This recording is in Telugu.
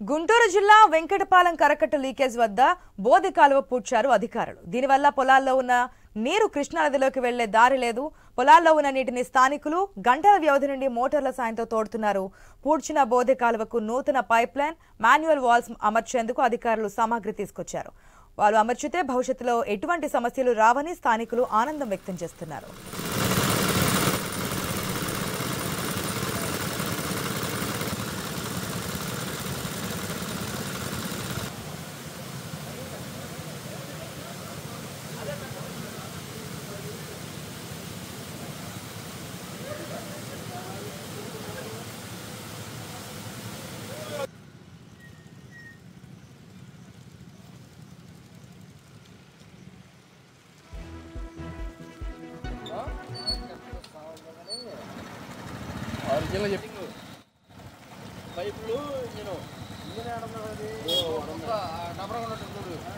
గుంటూరు జిల్లా వెంకటపాలెం కరకట్ట లీకేజ్ వద్ద బోధి కాలువ పూడ్చారు అధికారులు. దీనివల్ల పొలాల్లో ఉన్న నీరు కృష్ణానదిలోకి వెళ్లే దారి లేదు. పొలాల్లో ఉన్న నీటిని స్థానికులు గంటల వ్యవధి నుండి మోటార్ల సాయంతో తోడుతున్నారు. పూడ్చిన బోధి కాలువకు నూతన పైప్ లైన్, మాన్యువల్ వాల్స్ అమర్చేందుకు అధికారులు సామాగ్రి తీసుకొచ్చారు. వాళ్ళు అమర్చితే భవిష్యత్తులో ఎటువంటి సమస్యలు రావని స్థానికులు ఆనందం వ్యక్తం చేస్తున్నారు. ఒరిజినల్ చెప్పి పైపులు నేను ఇంజన్ డబ్బర్ ఉన్నట్టు